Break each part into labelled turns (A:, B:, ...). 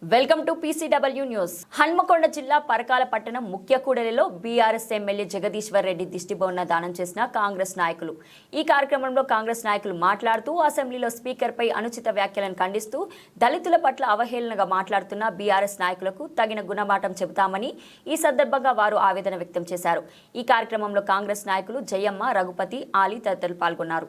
A: Welcome to PCW news. Hanamkonda జిల్లా పరకాల పట్టణం ముఖ్య కూడలిలో బీఆర్ఎస్ ఎమ్మెల్యే జగదీశ్వర్ రెడ్డి దిష్టిబొమ్మ దానం చేసిన కాంగ్రెస్ నాయకులు. ఈ కార్యక్రమంలో కాంగ్రెస్ నాయకులు మాట్లాడుతూ అసెంబ్లీలో స్పీకర్పై అనుచిత వ్యాఖ్యలను ఖండిస్తూ దళితుల పట్ల అవహేళనగా మాట్లాడుతున్న బీఆర్ఎస్ నాయకులకు తగిన గుణపాఠం చెబుతామని ఈ సందర్భంగా వారు ఆవేదన వ్యక్తం చేశారు. ఈ కార్యక్రమంలో కాంగ్రెస్ నాయకులు జయమ్మ, రఘుపతి, ఆలీ తదితరులు పాల్గొన్నారు.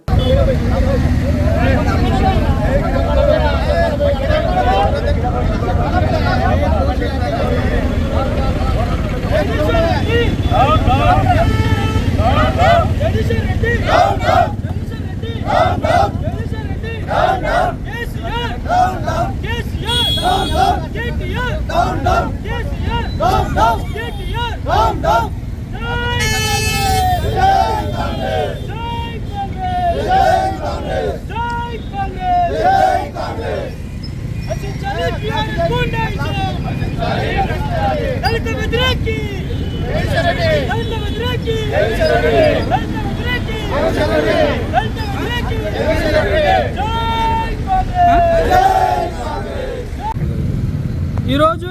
B: ఈరోజు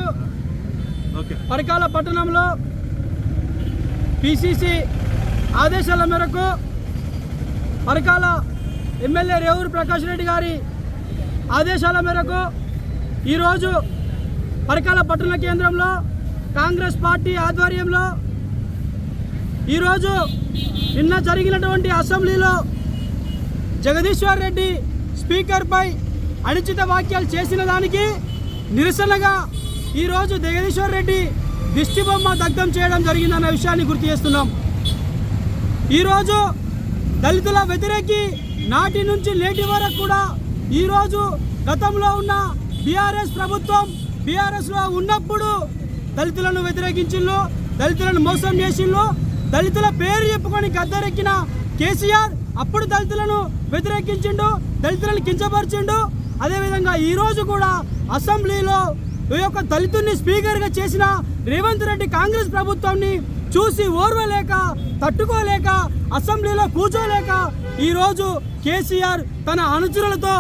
B: పరకాల పట్టణంలో పిసిసి ఆదేశాల మేరకు పరకాల ఎమ్మెల్యే రేవూరు ప్రకాష్ రెడ్డి గారి ఆదేశాల మేరకు ఈరోజు పరకాల పట్టణ కేంద్రంలో కాంగ్రెస్ పార్టీ ఆధ్వర్యంలో ఈరోజు నిన్న జరిగినటువంటి అసెంబ్లీలో జగదీశ్వర్ రెడ్డి స్పీకర్పై అనుచిత వ్యాఖ్యలు చేసిన దానికి నిరసనగా ఈరోజు జగదీశ్వర్ రెడ్డి దిష్టిబొమ్మ దగ్ధం చేయడం జరిగిందన్న విషయాన్ని గుర్తు చేస్తున్నాం. ఈరోజు దళితుల వ్యతిరేకి నాటి నుంచి నేటి వరకు కూడా ఈరోజు గతంలో ఉన్న బీఆర్ఎస్ ప్రభుత్వం బీఆర్ఎస్లో ఉన్నప్పుడు దళితులను వ్యతిరేకించిండ్రు, దళితులను మోసం చేసిండ్రు, దళితుల పేరు చెప్పుకొని గద్దెరెక్కిన కేసీఆర్ అప్పుడు దళితులను వ్యతిరేకించిండు, దళితులను కించపరిచిండు. అదేవిధంగా ఈరోజు కూడా అసెంబ్లీలో ఈ యొక్క దళితుల్ని స్పీకర్గా చేసిన రేవంత్ రెడ్డి కాంగ్రెస్ ప్రభుత్వాన్ని చూసి ఓర్వలేక తట్టుకోలేక అసెంబ్లీలో కూర్చోలేక ఈరోజు కేసీఆర్ తన అనుచరులతో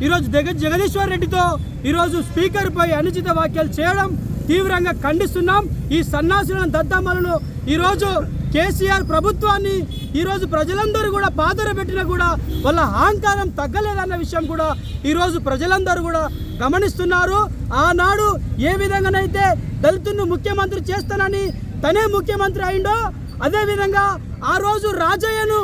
B: ఈరోజు జగదీశ్వర్ రెడ్డితో ఈరోజు స్పీకర్పై అనుచిత వ్యాఖ్యలు చేయడం తీవ్రంగా ఖండిస్తున్నాం. ఈ సన్నాసులను దద్దమ్మలను ఈరోజు కేసీఆర్ ప్రభుత్వాన్ని ఈరోజు ప్రజలందరూ కూడా పాతర పెట్టినా కూడా వాళ్ళ అహంకారం తగ్గలేదన్న విషయం కూడా ఈరోజు ప్రజలందరూ కూడా గమనిస్తున్నారు. ఆనాడు ఏ విధంగానైతే దళితులను ముఖ్యమంత్రి చేస్తానని తనే ముఖ్యమంత్రి అయిండో అదేవిధంగా ఆ రోజు రాజయ్యను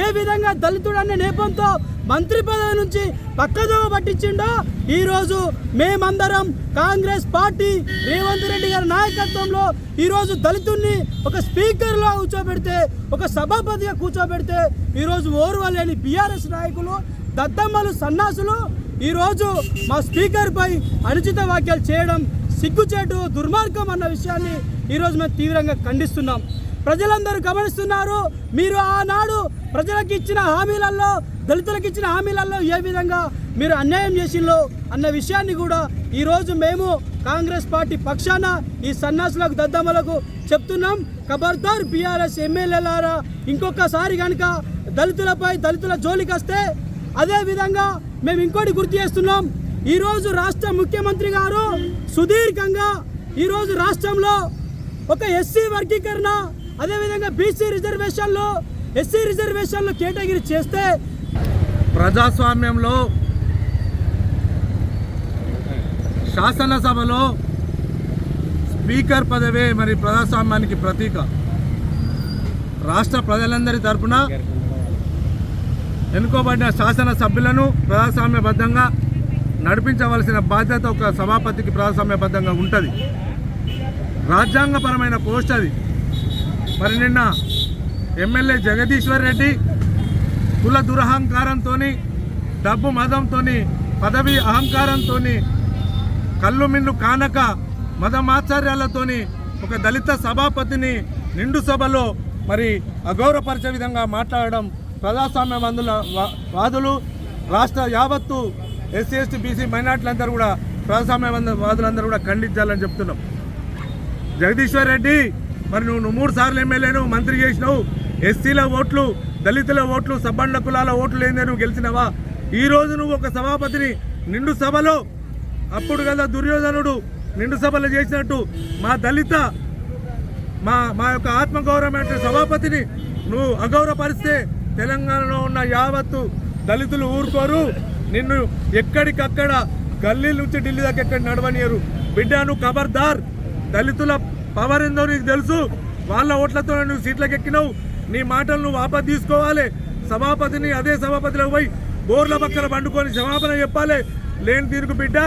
B: ఏ విధంగా దళితుడు అనే నేపంతో మంత్రి పదవి నుంచి పక్కదోవ పట్టించిండో ఈరోజు మేమందరం కాంగ్రెస్ పార్టీ రేవంత్ రెడ్డి గారి నాయకత్వంలో ఈరోజు దళితుల్ని ఒక స్పీకర్లో కూర్చోబెడితే ఒక సభాపతిగా కూర్చోబెడితే ఈరోజు ఓర్వలేని బీఆర్ఎస్ నాయకులు దద్దమ్మలు సన్నాసులు ఈరోజు మా స్పీకర్పై అనుచిత వ్యాఖ్యలు చేయడం సిగ్గుచేటు దుర్మార్గం అన్న విషయాన్ని ఈరోజు మేము తీవ్రంగా ఖండిస్తున్నాం. ప్రజలందరూ గమనిస్తున్నారు. మీరు ఆనాడు ప్రజలకు ఇచ్చిన హామీలలో దళితులకు ఇచ్చిన హామీలలో ఏ విధంగా మీరు అన్యాయం చేసిందో అన్న విషయాన్ని కూడా ఈరోజు మేము కాంగ్రెస్ పార్టీ పక్షాన ఈ సన్నాసులకు దద్దమ్మలకు చెప్తున్నాం. ఖబర్దార్ బీఆర్ఎస్ ఎమ్మెల్యేలారా, ఇంకొకసారి కనుక దళితుల జోలికి వస్తే అదేవిధంగా మేము ఇంకోటి గుర్తు చేస్తున్నాం. ఈరోజు రాష్ట్ర ముఖ్యమంత్రి గారు సుదీర్ఘంగా ఈరోజు రాష్ట్రంలో ఒక ఎస్సీ వర్గీకరణ అదేవిధంగా బీసీ రిజర్వేషన్లు ఎస్సీ రిజర్వేషన్లు కేటగిరీ చేస్తే
C: ప్రజాస్వామ్యంలో శాసనసభలో స్పీకర్ పదవే మరి ప్రజాస్వామ్యానికి ప్రతీక. రాష్ట్ర ప్రజలందరి తరపున ఎన్నుకోబడిన శాసనసభ్యులను ప్రజాస్వామ్యబద్ధంగా నడిపించవలసిన బాధ్యత ఒక సభాపతికి ప్రజాస్వామ్యబద్ధంగా ఉంటుంది. రాజ్యాంగపరమైన పోస్ట్ అది. మరి నిన్న ఎమ్మెల్యే జగదీశ్వర్ రెడ్డి కుల దురహంకారంతో, డబ్బు మదంతో, పదవి అహంకారంతో, కళ్ళు మిన్ను కానక మదమాచార్యాలతో ఒక దళిత సభాపతిని నిండు సభలో మరి అగౌరవపరిచే విధంగా మాట్లాడడం ప్రజాస్వామ్య వాదులు రాష్ట్ర యావత్తు ఎస్సీ ఎస్టీ బీసీ మైనార్టీలందరూ కూడా ప్రజాస్వామ్య వాదులందరూ కూడా ఖండించాలని చెప్తున్నాం. జగదీశ్వర్ రెడ్డి మరి నువ్వు 3 సార్లు ఎమ్మెల్యేను మంత్రి చేసినావు, ఎస్సీల ఓట్లు దళితుల ఓట్లు సబ్బండ కులాల ఓట్లు ఏందే నువ్వు గెలిచినవా? ఈరోజు నువ్వు ఒక సభాపతిని నిండు సభలో అప్పుడు కదా దుర్యోధనుడు నిండు సభలు చేసినట్టు మా దళిత మా యొక్క ఆత్మగౌరవమైన సభాపతిని నువ్వు అగౌరవపరిస్తే తెలంగాణలో ఉన్న యావత్తు దళితులు ఊరుకోరు. నిన్ను ఎక్కడికక్కడ గల్లీ నుంచి ఢిల్లీ దాకా ఎక్కడ నడవనియరు. బిడ్డ నువ్వు ఖబర్దార్. దళితుల పవర్ ఏందో నీకు తెలుసు. వాళ్ళ ఓట్లతో నువ్వు సీట్లకు ఎక్కినావు. నీ మాటలు నువ్వు వాపస్ తీసుకోవాలి. సభాపతిని అదే సభాపతిలో పోయి బోర్ల పక్కన పండుకొని క్షమాపణ చెప్పాలి. లేని తీరుకు బిడ్డ